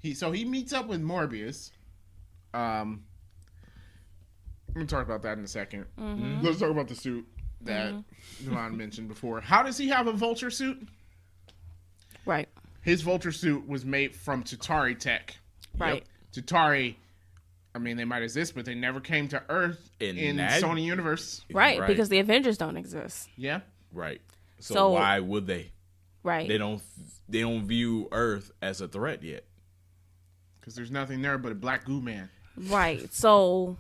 He meets up with Morbius. I'm gonna talk about that in a second. Mm-hmm. Let's talk about the suit that Devon mentioned before. How does he have a Vulture suit? Right. His Vulture suit was made from Chitauri tech. Right. Yep. Chitauri, I mean, they might exist, but they never came to Earth in Sony Universe. Right, because the Avengers don't exist. Yeah. Right. So why would they? Right. They don't view Earth as a threat yet. Because there's nothing there but a black goo man. Right. So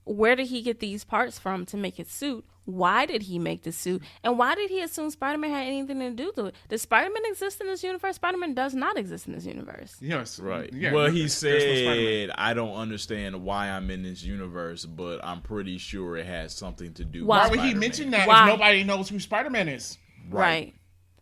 where did he get these parts from to make his suit? Why did he make the suit? And why did he assume Spider-Man had anything to do with it? Does Spider-Man exist in this universe? Spider-Man does not exist in this universe. Yes. Right. Yeah, well, he said, I don't understand why I'm in this universe, but I'm pretty sure it has something to do with Why Spider-Man. would he mention that if nobody knows who Spider-Man is? Right.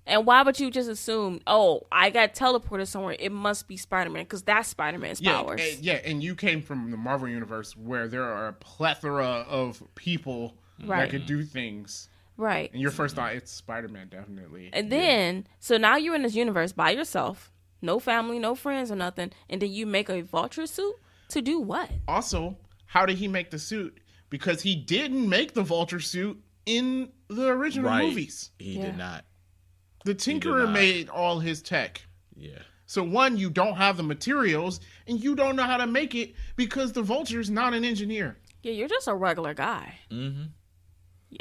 And why would you just assume, oh, I got teleported somewhere, it must be Spider-Man, because that's Spider-Man's powers. And you came from the Marvel Universe where there are a plethora of people that could do things. Right. And your first thought, it's Spider-Man, definitely. And then, so now you're in this universe by yourself, no family, no friends or nothing, and then you make a Vulture suit to do what? Also, how did he make the suit? Because he didn't make the Vulture suit in the original movies. He did not. The Tinkerer made all his tech. Yeah. So one, you don't have the materials, and you don't know how to make it because the Vulture's not an engineer. Yeah, you're just a regular guy. Mm-hmm. Yeah.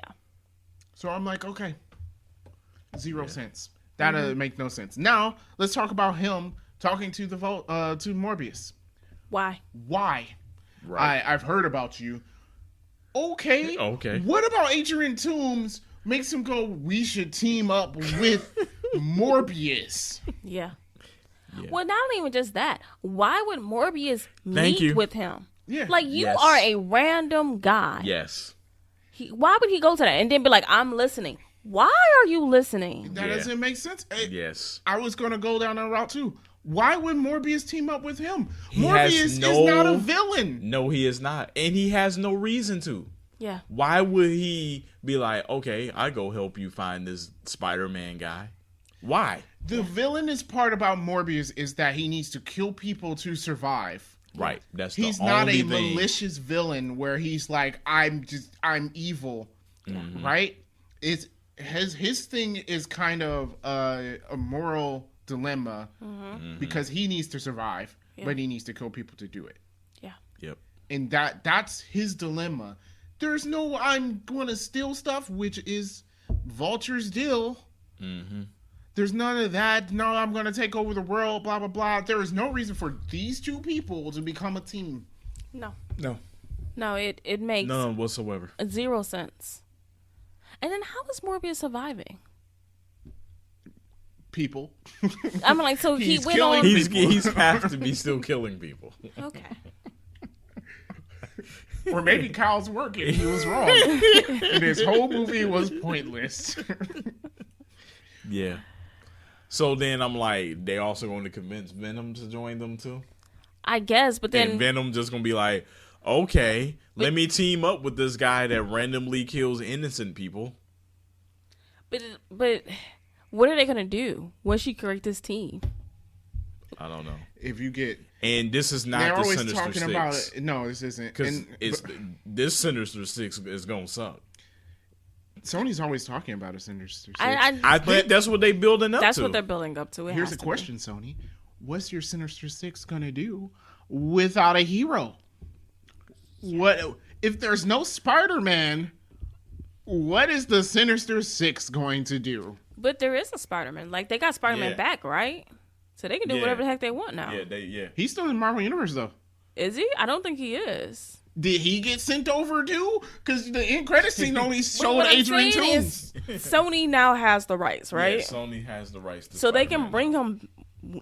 So I'm like, okay, 0 cents. That'll make no sense. Now let's talk about him talking to to Morbius. Why? Right. I've heard about you. Okay. What about Adrian Toomes makes him go, we should team up with Morbius? Yeah. Well, not even just that. Why would Morbius meet with him? Yeah. Like, you are a random guy. Yes. Why would he go to that and then be like, I'm listening? Why are you listening? That doesn't make sense. Yes. I was going to go down that route too. Why would Morbius team up with him? Morbius is not a villain. No, he is not. And he has no reason to. Yeah. Why would he be like, okay, I go help you find this Spider-Man guy? Why? The villainous part about Morbius is that he needs to kill people to survive. Right. He's not a malicious villain where he's like, I'm evil. Mm-hmm. Right? His thing is kind of a moral dilemma because he needs to survive, but he needs to kill people to do it. Yeah. Yep. And that's his dilemma. There's no I'm going to steal stuff, which is Vulture's deal. Mm-hmm. There's none of that. No, I'm going to take over the world, blah, blah, blah. There is no reason for these two people to become a team. No, it makes none whatsoever. 0 sense. And then how is Morbius surviving? People. I'm like, so he went on. He's have to be still killing people. Okay. Or maybe Kyle's working. He was wrong. And this whole movie was pointless. Yeah. So then I'm like, they also going to convince Venom to join them too? I guess, but then... And Venom just going to be like, okay, let me team up with this guy that randomly kills innocent people. But what are they going to do once she create this team? I don't know. If you get... And this is not the Sinister talking Six. About it. No, this isn't. Because this Sinister Six is going to suck. Sony's always talking about a Sinister Six. I think that's what they're building up to. That's what they're building up to. Here's a question, Sony. What's your Sinister Six going to do without a hero? What if there's no Spider-Man? What is the Sinister Six going to do? But there is a Spider-Man. Like, they got Spider-Man back, right? So they can do whatever the heck they want now. Yeah. He's still in the Marvel Universe, though. Is he? I don't think he is. Did he get sent over too? Because the end credit scene only showed Adrian Toomes. Sony now has the rights, right? Yeah, Sony has the rights to so Spider-Man they can bring him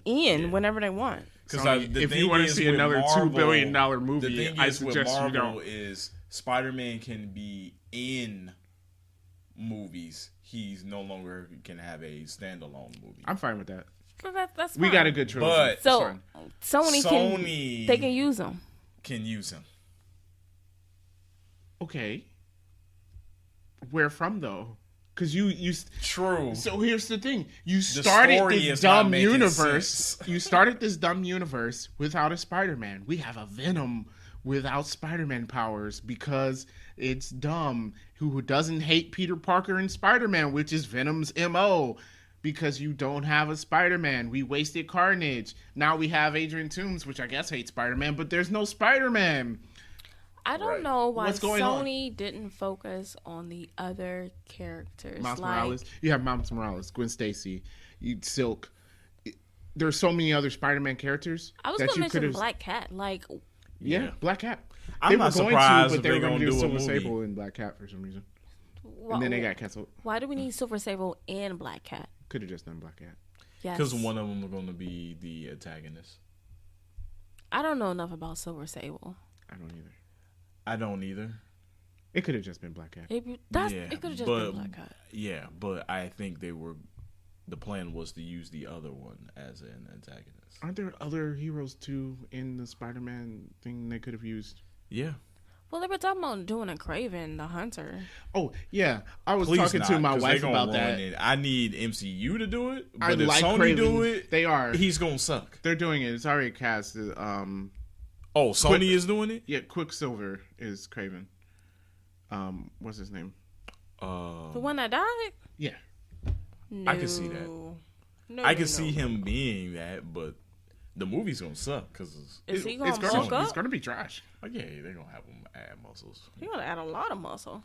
in whenever they want. Because if you want to see another $2 billion movie, I suggest you don't. Is Spider-Man can be in movies. He's no longer can have a standalone movie. I'm fine with that. So that's we fine. got a good trilogy. But so Sony can use him. Can use him. Okay. Where from though? Because you true. So here's the thing: you started this dumb universe. You started this dumb universe without a Spider-Man. We have a Venom without Spider-Man powers because it's dumb. Who doesn't hate Peter Parker and Spider-Man, which is Venom's MO. Because you don't have a Spider-Man. We wasted Carnage. Now we have Adrian Toomes, which I guess hates Spider-Man, but there's no Spider-Man. I don't know why Sony didn't focus on the other characters. Miles Morales. You have Miles Morales, Gwen Stacy, Silk. There's so many other Spider-Man characters. I was going to mention Black Cat. Like, yeah, Black Cat. I'm not surprised but they were going to do Silver Sable and Black Cat for some reason. And then they got canceled. Why do we need Silver Sable and Black Cat? Could have just done Black Cat. Yes. Because one of them are going to be the antagonist. I don't know enough about Silver Sable. I don't either. It could have just been Black Cat. It could have just been Black Cat. Yeah, but I think they were the plan was to use the other one as an antagonist. Aren't there other heroes too in the Spider-Man thing they could have used? Yeah. Well, they were talking about doing a Kraven the Hunter. Oh yeah, I was talking to my wife about that. I need MCU to do it, but I if like Sony Kraven. do it, They are. He's gonna suck. They're doing it. It's already cast. Sony is doing it. Yeah, Quicksilver is Kraven. What's his name? The one that died. Yeah. No. I can see that. No, I can see him being that, but the movie's gonna suck because is he gonna bulk up? It's gonna be trash. Oh, yeah, they're gonna have him add muscles. He's gonna add a lot of muscle.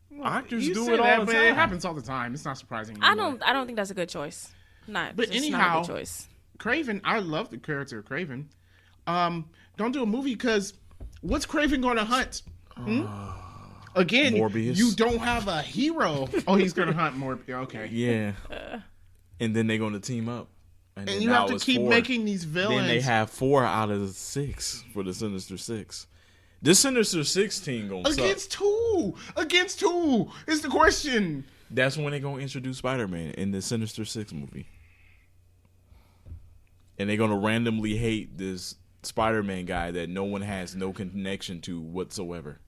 Well, actors do it it all the time. It happens all the time. It's not surprising. I don't think that's a good choice. But anyhow, not a good choice. Kraven. I love the character of Kraven. Don't do a movie because what's Kraven going to hunt? Again, Morbius. You don't have a hero. Oh, he's going to hunt Morbius. Okay. Yeah. And then they're going to team up. And you have to keep making these villains. Then they have 4 out of 6 for the Sinister Six. This Sinister Six team going to suck. Against who is the question. That's when they're going to introduce Spider-Man in the Sinister Six movie. And they're going to randomly hate this Spider-Man guy that no one has no connection to whatsoever.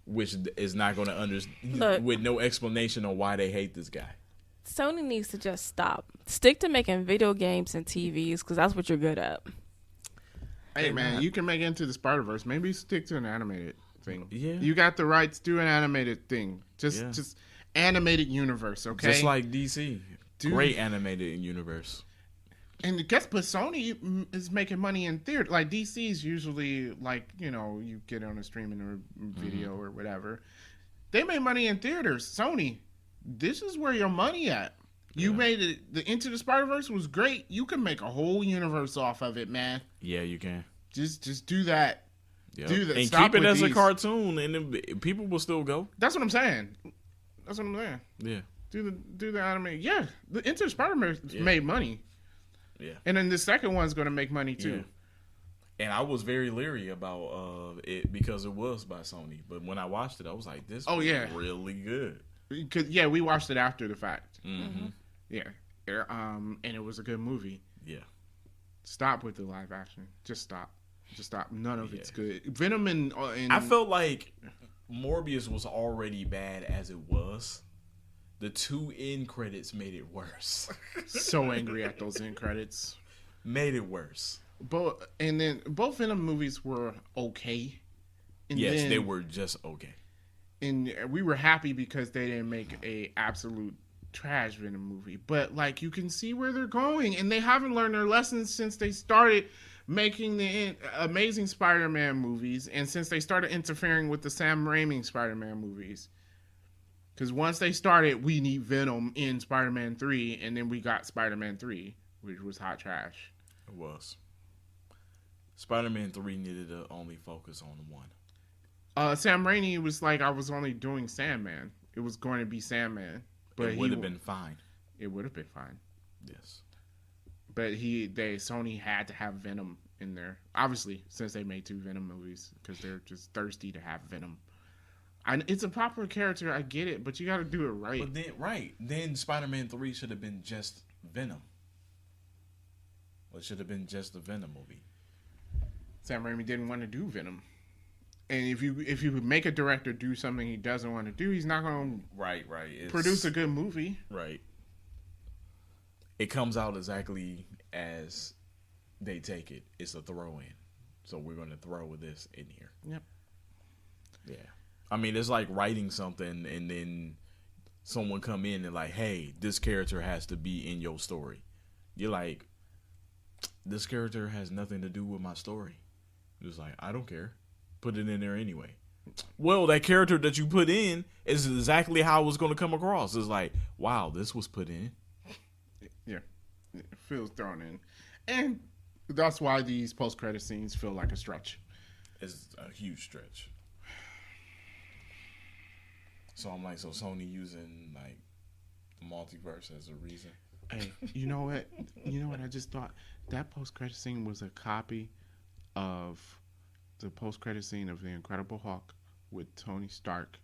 Which is not going to understand with no explanation on why they hate this guy. Sony needs to just stop. Stick to making video games and TVs because that's what you're good at. Hey man, you can make Into the Spider-Verse. Maybe stick to an animated thing. Yeah, you got the rights to an animated thing. Just animated universe, okay? Just like DC, great animated universe. And guess, but Sony is making money in theater. Like DC is usually like you get on a streaming or video or whatever. They made money in theaters. Sony, this is where your money at. You made it. The Into the Spider-Verse was great. You can make a whole universe off of it, man. Yeah, you can. Just do that. Yep. Do that. And Stop keep it as a cartoon, and then people will still go. That's what I'm saying. Yeah. Do the anime. Yeah, the Into the Spider-Verse made money. Yeah. And then the second one's going to make money too. Yeah. And I was very leery about it because it was by Sony. But when I watched it, I was like, this was really good. Because we watched it after the fact. Mm-hmm. Yeah. And it was a good movie. Yeah. Stop with the live action. Just stop. None of it's good. Venom and I felt like Morbius was already bad as it was. The 2 end credits made it worse. So angry at those end credits. Made it worse. Both Venom movies were okay. And yes, they were just okay. And we were happy because they didn't make a absolute trash Venom movie. But like you can see where they're going, and they haven't learned their lessons since they started making the Amazing Spider-Man movies, and since they started interfering with the Sam Raimi Spider-Man movies. Because once they started, we need Venom in Spider-Man 3, and then we got Spider-Man 3, which was hot trash. It was. Spider-Man 3 needed to only focus on 1. Sam Raimi was like, I was only doing Sandman. It was going to be Sandman. But it would have been fine. It would have been fine. Yes. But Sony had to have Venom in there. Obviously, since they made 2 Venom movies, because they're just thirsty to have Venom. It's a popular character, I get it, but you got to do it right. But then Spider-Man 3 should have been just Venom. Well, it should have been just the Venom movie. Sam Raimi didn't want to do Venom. And if you make a director do something he doesn't want to do, he's not going to produce a good movie. Right. It comes out exactly as they take it. It's a throw-in. So we're going to throw this in here. Yep. Yeah. I mean, it's like writing something and then someone come in and like, hey, this character has to be in your story. You're like, this character has nothing to do with my story. It's like, I don't care. Put it in there anyway. Well, that character that you put in is exactly how it was going to come across. It's like, wow, this was put in. Yeah. It feels thrown in. And that's why these post-credit scenes feel like a stretch. It's a huge stretch. So I'm like, so Sony using like the multiverse as a reason. Hey, you know what? I just thought that post-credit scene was a copy of the post-credit scene of The Incredible Hulk with Tony Stark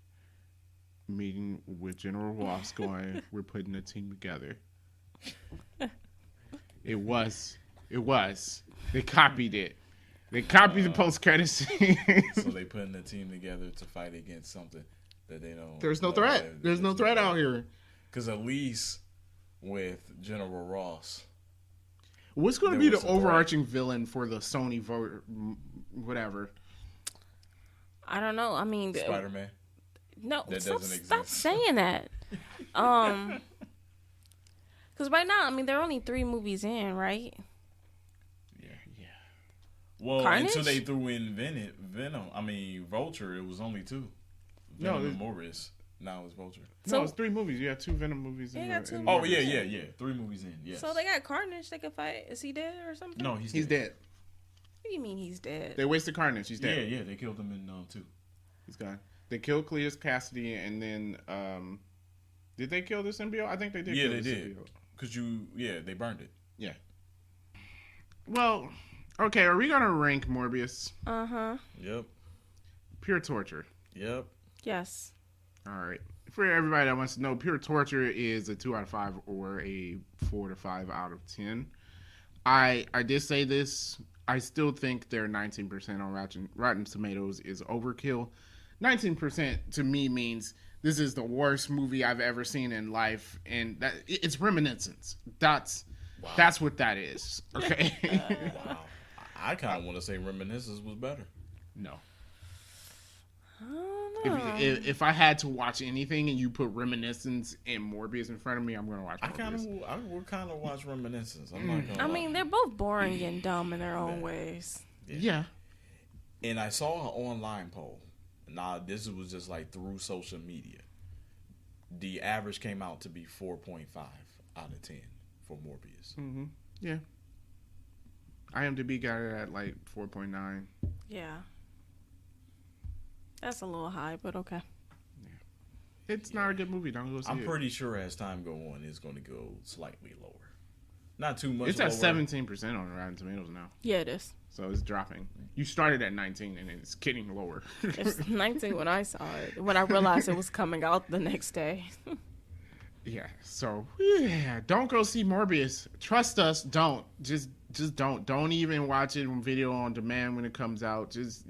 meeting with General Ross going, we're putting a team together. It was. They copied it. They copied the post-credit scene. So they putting the team together to fight against something that they don't. There's no threat. There's no threat out here. Because at least with General Ross, what's going to be the overarching villain for the Sony whatever? I don't know. I mean, Spider-Man. No, that doesn't exist. Stop saying that. Because right now, I mean, there are only 3 movies in, right? Yeah. Well, Carnage? until they threw in Venom. I mean, Vulture. It was only 2. Venom and Morbius. Now it's Vulture. No, it's 3 movies. You have 2 Venom movies. They got 2 Oh yeah. 3 movies in. Yes. So they got Carnage. They could fight. Is he dead or something? No, he's dead. What do you mean he's dead? They wasted Carnage. He's dead. Yeah. They killed him in 2. He's gone. They killed Cletus Cassidy, and then did they kill the symbiote? I think they did. Yeah, kill they the did. Because they burned it. Yeah. Well, okay. Are we gonna rank Morbius? Yep. Pure torture. Yep. Yes. All right. For everybody that wants to know, pure torture is a 2 out of 5 or a 4 to 5 out of 10. I did say this. I still think their 19% on Rotten Tomatoes is overkill. 19% to me means this is the worst movie I've ever seen in life, and that it's reminiscence. That's what that is. Okay. Wow. I kind of want to say Reminiscence was better. No. I don't know. If I had to watch anything and you put Reminiscence and Morbius in front of me, I'm going to watch Morbius. I would kind of watch Reminiscence. I'm not gonna I lie. mean, they're both boring and dumb in their own ways. Yeah. And I saw an online poll. Now, this was just like through social media. The average came out to be 4.5 out of 10 for Morbius. Mm-hmm. Yeah. IMDb got it at like 4.9. Yeah. That's a little high, but okay. Yeah. It's not a good movie. Don't go see it. I'm pretty sure as time go on, it's going to go slightly lower. Not too much It's lower. at 17% on Rotten Tomatoes now. Yeah, it is. So it's dropping. You started at 19 and it's getting lower. It's 19 when I saw it. When I realized it was coming out the next day. Yeah. So yeah, don't go see Morbius. Trust us. Don't. Just don't. Don't even watch it on video on demand when it comes out. If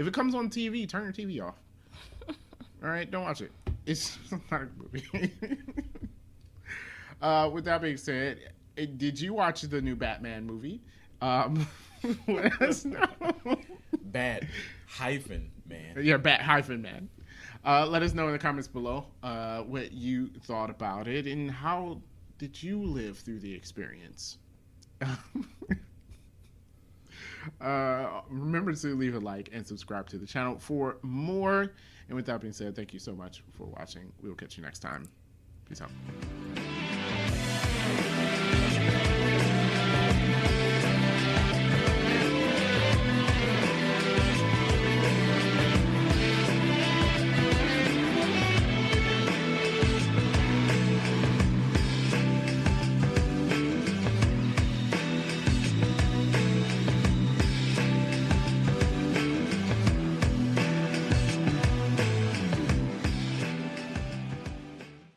it comes on TV, turn your TV off. All right, don't watch it. It's not a movie. With that being said, did you watch the new Batman movie? Let us know. Bat hyphen man. Yeah, Bat hyphen man. Let us know in the comments below what you thought about it and how did you live through the experience. Remember to leave a like and subscribe to the channel for more. And with that being said, thank you so much for watching. We will catch you next time. Peace out.